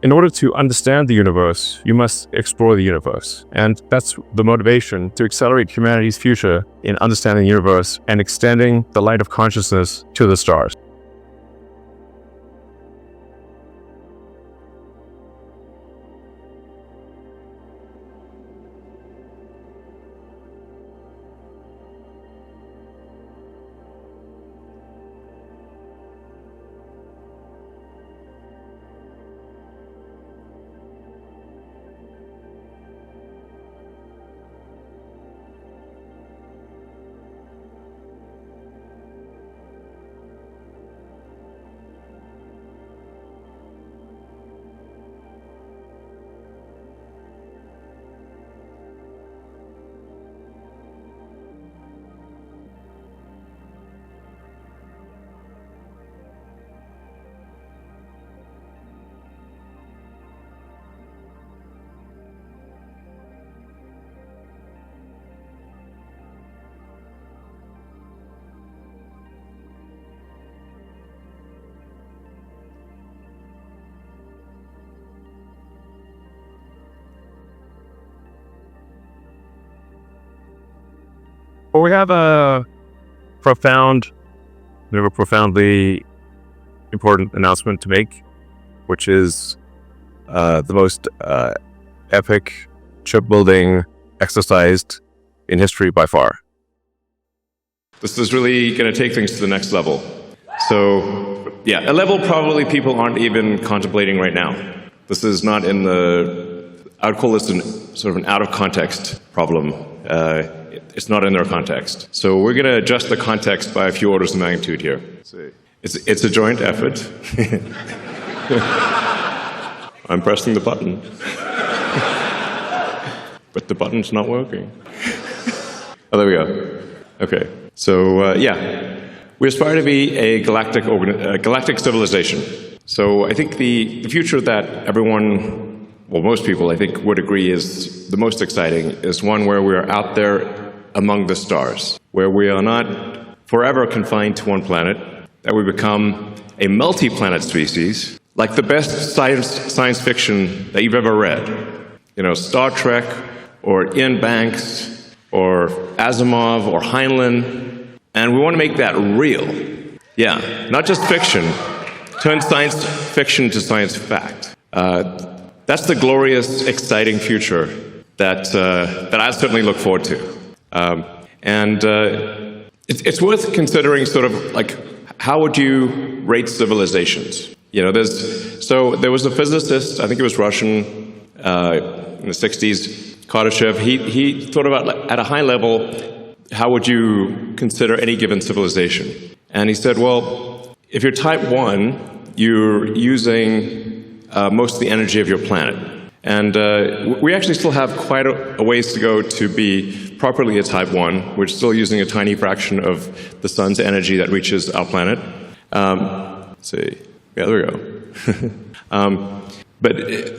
In order to understand the universe, you must explore the universe. And that's the motivation to accelerate humanity's future in understanding the universe and extending the light of consciousness to the stars. Well, we have a profoundly important announcement to make, which is the most epic shipbuilding exercise in history by far. This is really going to take things to the next level. So, yeah, a level probably people aren't even contemplating right now. This is not in the, I would call this sort of an out of context problem. It's not in their context. So we're going to adjust the context by a few orders of magnitude here. It's a joint effort. I'm pressing the button. But the button's not working. Oh, there we go. Okay. So, yeah. We aspire to be a galactic civilization. So I think the future that everyone, well, most people, I think, would agree is the most exciting is one where we are out there among the stars, where we are not forever confined to one planet, that we become a multi-planet species, like the best science fiction that you've ever read. You know, Star Trek, or Ian Banks, or Asimov, or Heinlein, and we want to make that real. Yeah, not just fiction, turn science fiction to science fact. That's the glorious, exciting future that I certainly look forward to. It's worth considering sort of like, how would you rate civilizations? You know, there was a physicist, I think he was Russian, in the 60s, Kardashev. He thought about, at a high level, how would you consider any given civilization? And he said, well, if you're type 1, you're using most of the energy of your planet. And we actually still have quite a ways to go to be properly a type 1. We're still using a tiny fraction of the sun's energy that reaches our planet. Let's see. Yeah, there we go. But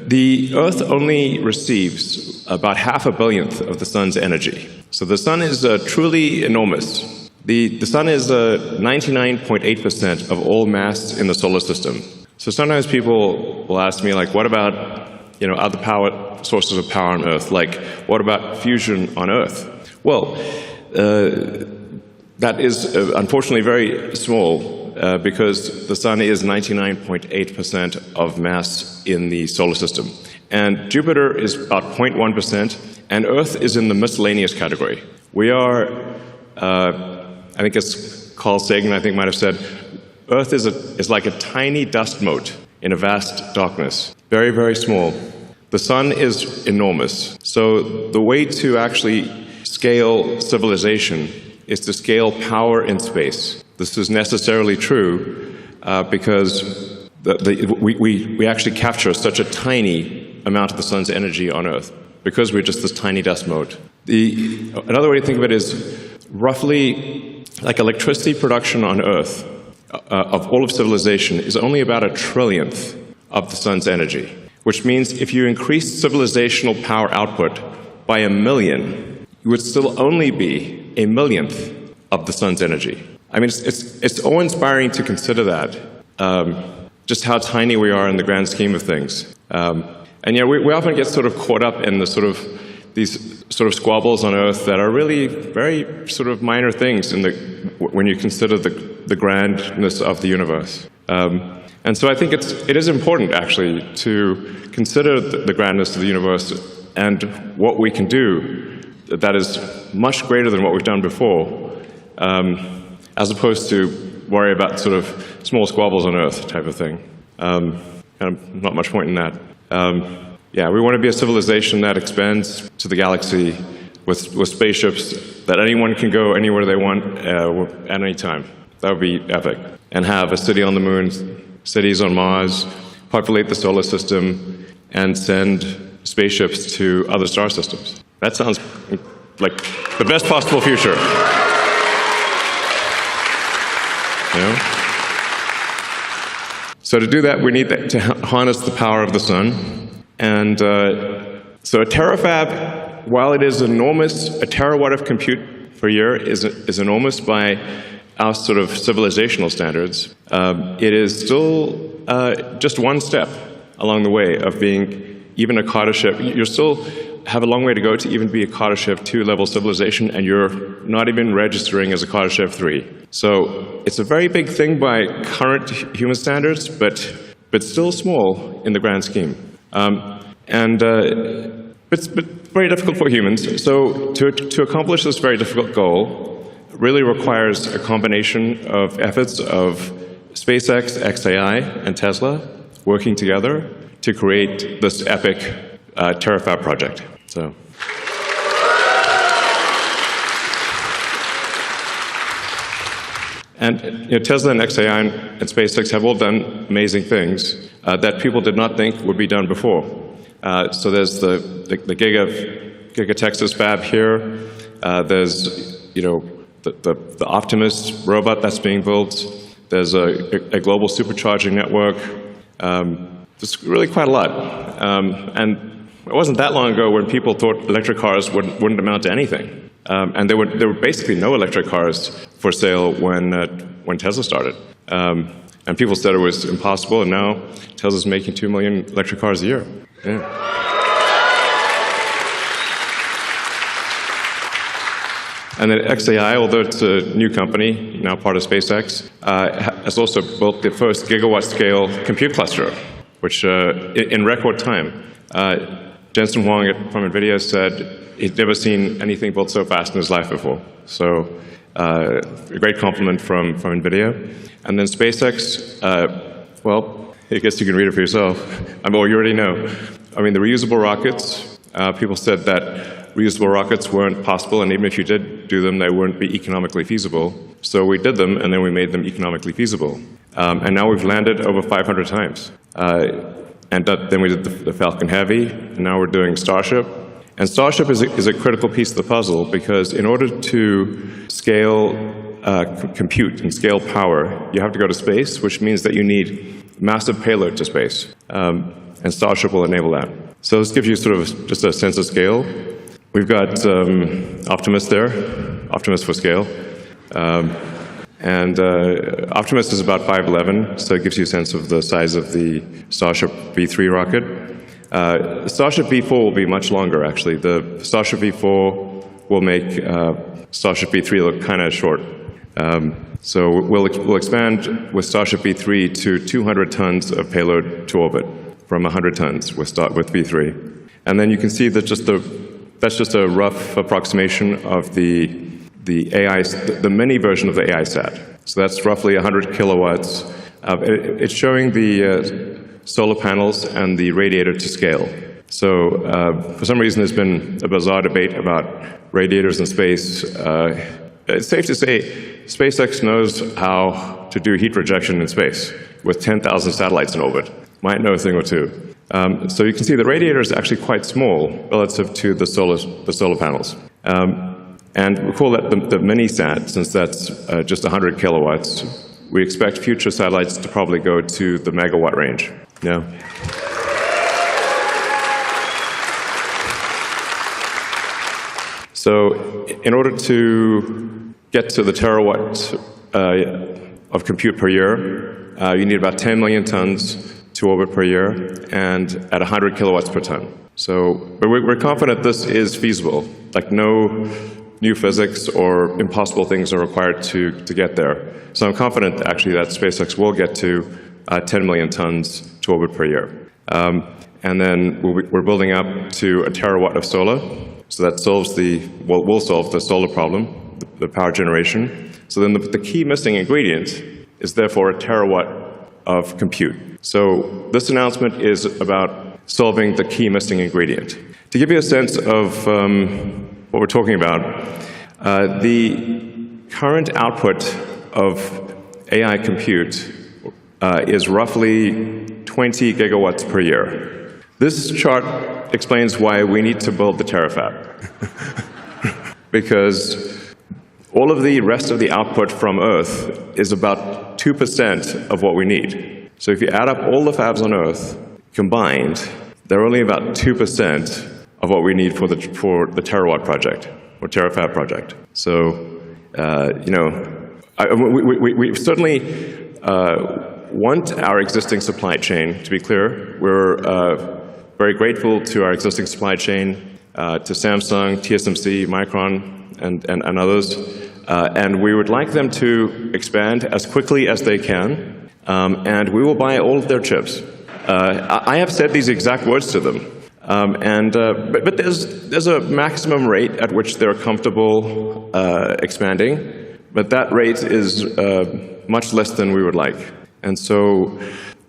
the Earth only receives about 500 millionth of the sun's energy. So the sun is truly enormous. The sun is 99.8% of all mass in the solar system. So sometimes people will ask me, like, what about, you know, other sources of power on Earth? Like, what about fusion on Earth? Well, that is unfortunately very small because the sun is 99.8% of mass in the solar system. And Jupiter is about 0.1%, and Earth is in the miscellaneous category. We are, I think it's Carl Sagan, I think, might have said, Earth is like a tiny dust mote in a vast darkness. Very, very small. The sun is enormous. So the way to actually scale civilization is to scale power in space. This is necessarily true because we actually capture such a tiny amount of the sun's energy on Earth because we're just this tiny dust mote. Another way to think of it is roughly like electricity production on Earth of all of civilization is only about 1/trillionth of the sun's energy, which means if you increase civilizational power output by 1 million, you would still only be 1 millionth of the sun's energy. I mean, it's awe-inspiring to consider that, just how tiny we are in the grand scheme of things. And yeah, we often get sort of caught up in these sort of squabbles on Earth that are really very sort of minor things when you consider the grandness of the universe. And so I think it is important, actually, to consider the grandness of the universe and what we can do that is much greater than what we've done before, as opposed to worry about sort of small squabbles on Earth type of thing. And not much point in that. Yeah, we want to be a civilization that expands to the galaxy with spaceships that anyone can go anywhere they want at any time. That would be epic. And have a city on the moon, cities on Mars, populate the solar system, and send spaceships to other star systems. That sounds like the best possible future. You know? So to do that, we need to harness the power of the sun. And so a terafab, while it is enormous, a terawatt of compute per year is enormous by our sort of civilizational standards. It is still just one step along the way of being even a Carter ship. You still have a long way to go to even be a Carter ship 2-level civilization, and you're not even registering as a Carter ship 3. So it's a very big thing by current human standards, but still small in the grand scheme. It's very difficult for humans. So to accomplish this very difficult goal really requires a combination of efforts of SpaceX-xAI and Tesla working together to create this epic Terafab project. So. And Tesla and xAI and SpaceX have all done amazing things that people did not think would be done before. So there's the Giga Texas fab here. There's the Optimus robot that's being built. There's a global supercharging network. There's really quite a lot. And it wasn't that long ago when people thought electric cars wouldn't amount to anything. And there were basically no electric cars for sale when Tesla started. And people said it was impossible, and now Tesla's making 2 million electric cars a year. Yeah. And then xAI, although it's a new company, now part of SpaceX, has also built the first gigawatt-scale compute cluster, which in record time. Jensen Huang from NVIDIA said he'd never seen anything built so fast in his life before. So a great compliment from NVIDIA. And then SpaceX, well, I guess you can read it for yourself. Well, you already know. I mean, the reusable rockets, people said that reusable rockets weren't possible, and even if you did do them, they wouldn't be economically feasible. So we did them, and then we made them economically feasible. And now we've landed over 500 times. And then we did the Falcon Heavy, and now we're doing Starship. And Starship is a critical piece of the puzzle, because in order to scale compute and scale power, you have to go to space, which means that you need massive payload to space. And Starship will enable that. So this gives you sort of just a sense of scale. We've got Optimus there, Optimus for scale. And Optimus is about 5'11", so it gives you a sense of the size of the Starship V3 rocket. Starship V4 will be much longer, actually. The Starship V4 will make Starship V3 look kind of short. So we'll expand with Starship V3 to 200 tons of payload to orbit, from 100 tons with V3. And then you can see that that's just a rough approximation of the mini version of the AI sat. So that's roughly 100 kilowatts. It's showing the solar panels and the radiator to scale. So for some reason there's been a bizarre debate about radiators in space. It's safe to say SpaceX knows how to do heat rejection in space with 10,000 satellites in orbit. Might know a thing or two. So you can see the radiator is actually quite small relative to the solar panels. And recall that the mini-sat, since that's just 100 kilowatts, we expect future satellites to probably go to the megawatt range. Yeah. So in order to get to the terawatt of compute per year, you need about 10 million tons to orbit per year and at 100 kilowatts per ton. So we're confident this is feasible. Like no new physics or impossible things are required to get there. So I'm confident actually that SpaceX will get to 10 million tons to orbit per year. And then we're building up to a terawatt of solar. So that solves will solve the solar problem, the power generation. So then the key missing ingredient is therefore a terawatt of compute. So this announcement is about solving the key missing ingredient. To give you a sense of what we're talking about, the current output of AI compute is roughly 20 gigawatts per year. This chart explains why we need to build the Terafab. Because all of the rest of the output from Earth is about 2% of what we need. So if you add up all the fabs on Earth combined, they're only about 2% of what we need for the Terawatt project, or Terafab project. So, we certainly want our existing supply chain to be clear. We're very grateful to our existing supply chain, to Samsung, TSMC, Micron, and others. And we would like them to expand as quickly as they can, and we will buy all of their chips. I have said these exact words to them. But there's a maximum rate at which they're comfortable expanding, but that rate is much less than we would like. And so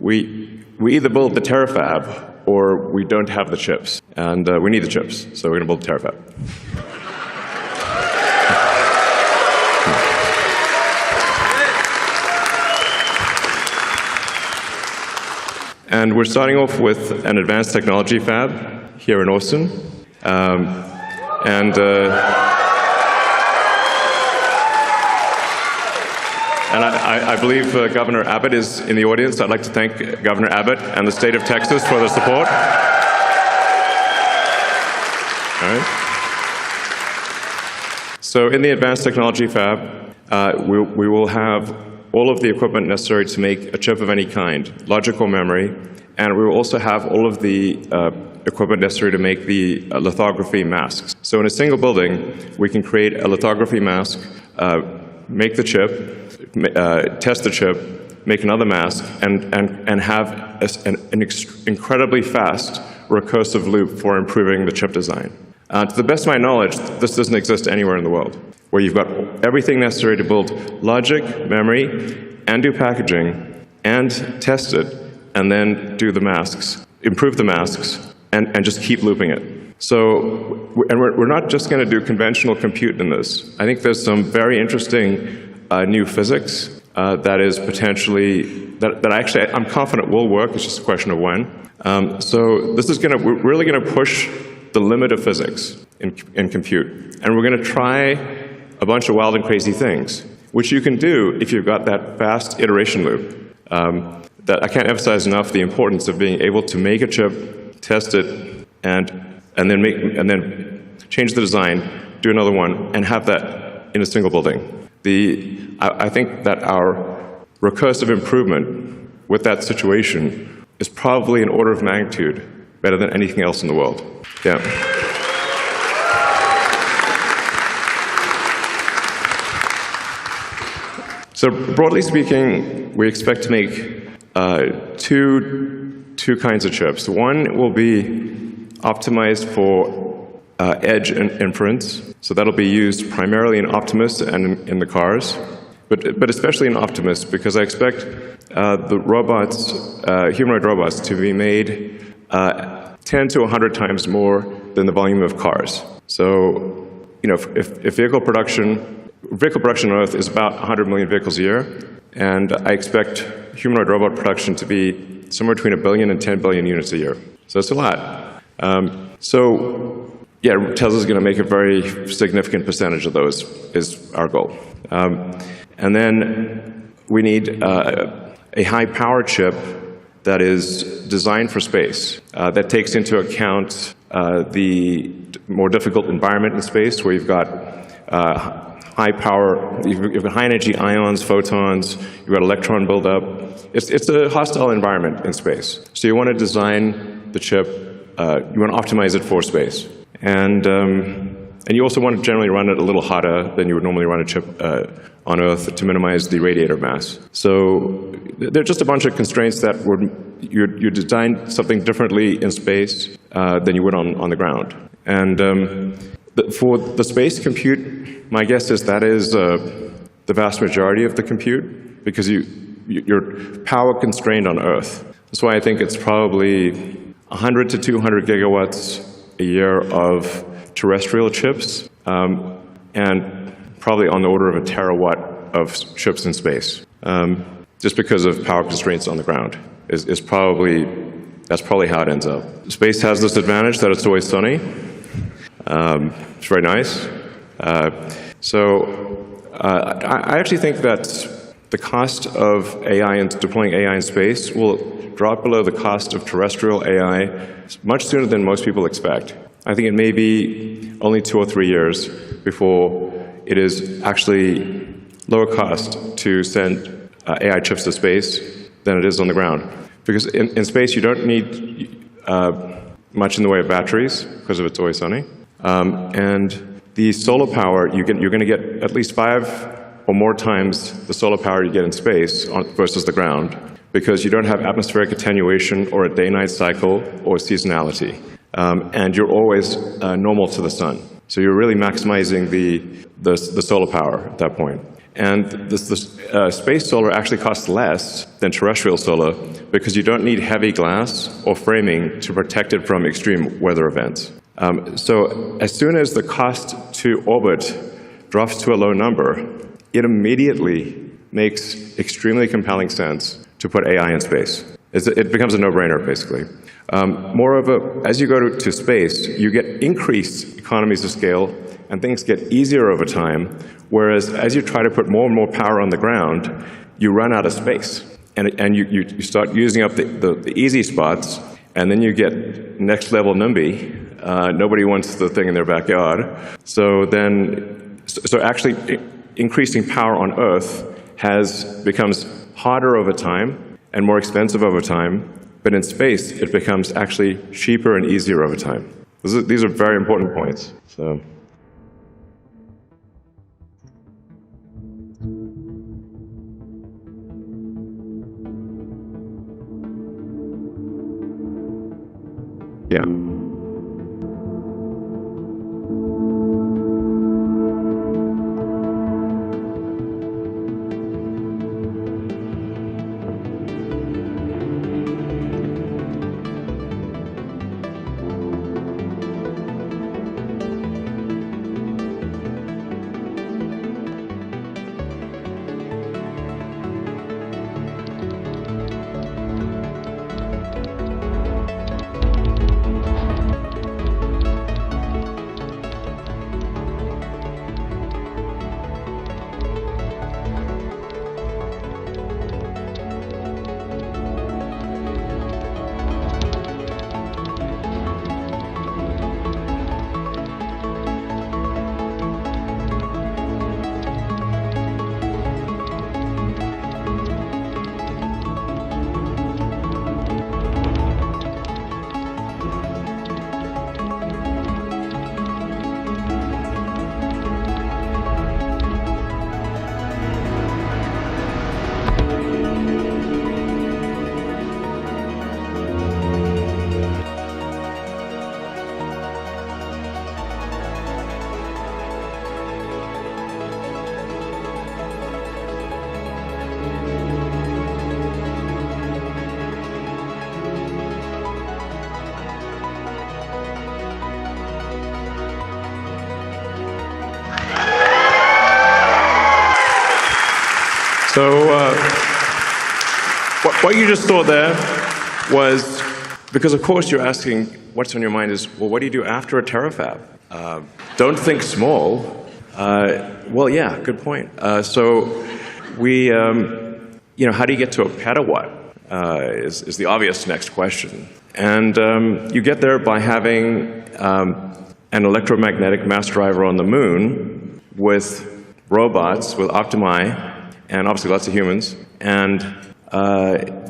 we either build the Terafab or we don't have the chips. And we need the chips, so we're going to build the Terafab. And we're starting off with an advanced technology fab here in Austin. And I believe Governor Abbott is in the audience. I'd like to thank Governor Abbott and the state of Texas for their support. All right. So in the advanced technology fab, we will have all of the equipment necessary to make a chip of any kind, logical memory, and we will also have all of the equipment necessary to make the lithography masks. So in a single building, we can create a lithography mask, make the chip, test the chip, make another mask, and have an incredibly fast recursive loop for improving the chip design. To the best of my knowledge, this doesn't exist anywhere in the world, where you've got everything necessary to build logic, memory, and do packaging, and test it, and then do the masks, improve the masks, and just keep looping it. So, and we're not just going to do conventional compute in this. I think there's some very interesting new physics that is potentially, that actually I'm confident will work. It's just a question of when. So this is we're really going to push the limit of physics in compute. And we're going to try a bunch of wild and crazy things, which you can do if you've got that fast iteration loop. That I can't emphasize enough the importance of being able to make a chip, test it, and then change the design, do another one, and have that in a single building. I think that our recursive improvement with that situation is probably an order of magnitude better than anything else in the world. Yeah. So broadly speaking, we expect to make two kinds of chips. One will be optimized for edge and inference. So that'll be used primarily in Optimus and in the cars, but especially in Optimus, because I expect the robots, humanoid robots, to be made 10 to 100 times more than the volume of cars. So, if vehicle production on Earth is about 100 million vehicles a year, and I expect humanoid robot production to be somewhere between 1 billion and 10 billion units a year. So that's a lot. Yeah, Tesla's going to make a very significant percentage of those, is our goal. And then we need a high-power chip that is designed for space, that takes into account the more difficult environment in space, where you've got high power, you've got high energy ions, photons, you've got electron buildup. It's a hostile environment in space. So you want to design the chip, you want to optimize it for space. And you also want to generally run it a little hotter than you would normally run a chip on Earth to minimize the radiator mass. So there are just a bunch of constraints that you design something differently in space than you would on the ground. And for the space compute, my guess is that is the vast majority of the compute, because you're power constrained on Earth. That's why I think it's probably 100 to 200 gigawatts a year of terrestrial chips, and probably on the order of a terawatt of chips in space, just because of power constraints on the ground. That's probably how it ends up. Space has this advantage that it's always sunny. It's very nice. I actually think that the cost of AI and deploying AI in space will drop below the cost of terrestrial AI much sooner than most people expect. I think it may be only 2 or 3 years before it is actually lower cost to send AI chips to space than it is on the ground. Because in space, you don't need much in the way of batteries because of it's always sunny. And the solar power, you're going to get at least 5 or more times the solar power you get in space versus the ground, because you don't have atmospheric attenuation or a day-night cycle or seasonality. And you're always normal to the sun. So you're really maximizing the solar power at that point. And the space solar actually costs less than terrestrial solar because you don't need heavy glass or framing to protect it from extreme weather events. So as soon as the cost to orbit drops to a low number, it immediately makes extremely compelling sense to put AI in space. It becomes a no-brainer, basically. Moreover, as you go to space, you get increased economies of scale, and things get easier over time, whereas as you try to put more and more power on the ground, you run out of space. And you start using up the easy spots, and then you get next-level NIMBY. Nobody wants the thing in their backyard. So actually, increasing power on Earth becomes harder over time and more expensive over time, but in space, it becomes actually cheaper and easier over time. These are very important points. So. Yeah. So what you just saw there was, because of course you're asking, what's on your mind is, well, what do you do after a terafab? Don't think small. Well, yeah, good point. So we, how do you get to a petawatt is the obvious next question. And you get there by having an electromagnetic mass driver on the moon with robots with Optimi, and obviously lots of humans. And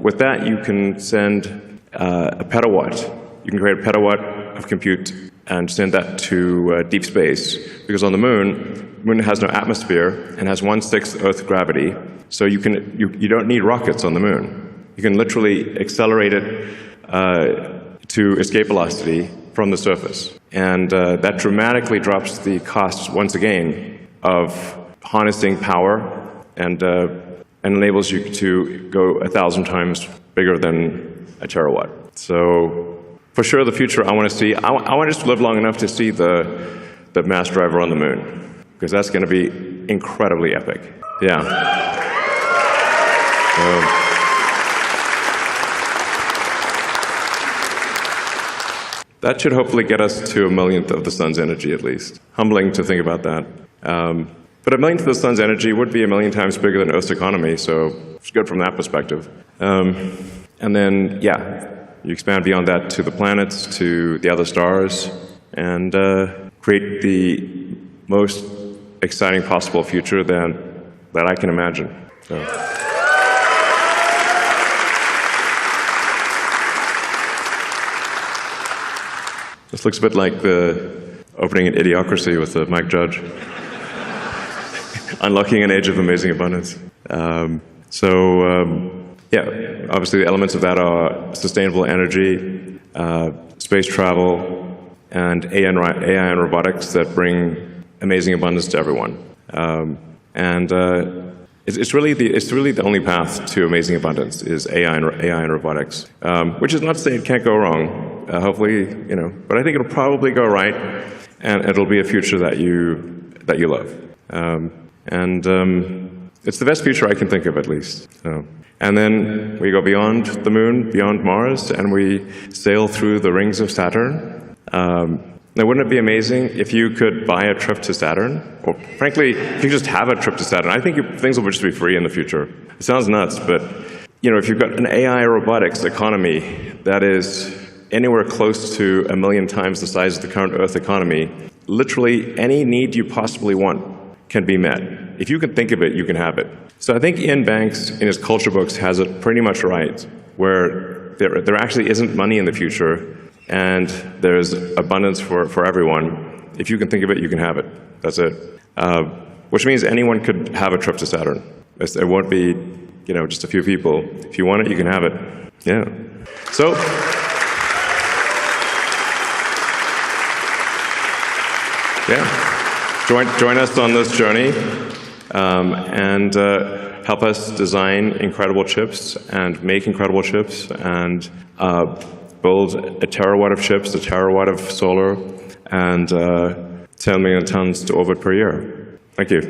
with that, you can send a petawatt. You can create a petawatt of compute and send that to deep space. Because on the moon has no atmosphere and has 1/6 Earth gravity. So you don't need rockets on the moon. You can literally accelerate it to escape velocity from the surface. And that dramatically drops the costs, once again, of harnessing power and enables you to go 1,000 times bigger than a terawatt. So for sure, the future I want to see, I want to just live long enough to see the mass driver on the moon, because that's going to be incredibly epic. Yeah. That should hopefully get us to 1/millionth of the sun's energy, at least. Humbling to think about that. But 1/millionth of the sun's energy would be 1,000,000 times bigger than Earth's economy, so it's good from that perspective. And then, yeah, you expand beyond that to the planets, to the other stars, and create the most exciting possible future that I can imagine. So. This looks a bit like the opening in Idiocracy with Mike Judge. Unlocking an age of amazing abundance. Yeah, obviously the elements of that are sustainable energy, space travel, and AI and robotics that bring amazing abundance to everyone. It's really the only path to amazing abundance is AI and robotics, which is not to say it can't go wrong. Hopefully, but I think it'll probably go right, and it'll be a future that you love. It's the best future I can think of, at least. And then we go beyond the moon, beyond Mars, and we sail through the rings of Saturn. Now, wouldn't it be amazing if you could buy a trip to Saturn? Or frankly, if you just have a trip to Saturn, I think things will just be free in the future. It sounds nuts, but if you've got an AI robotics economy that is anywhere close to 1,000,000 times the size of the current Earth economy, literally any need you possibly want can be met. If you can think of it, you can have it. So I think Ian Banks, in his culture books, has it pretty much right, where there actually isn't money in the future, and there's abundance for everyone. If you can think of it, you can have it. That's it. Which means anyone could have a trip to Saturn. It won't be, just a few people. If you want it, you can have it. Yeah. So. Yeah. Join us on this journey, and help us design incredible chips and make incredible chips and build a terawatt of chips, a terawatt of solar, and 10 million tons to orbit per year. Thank you.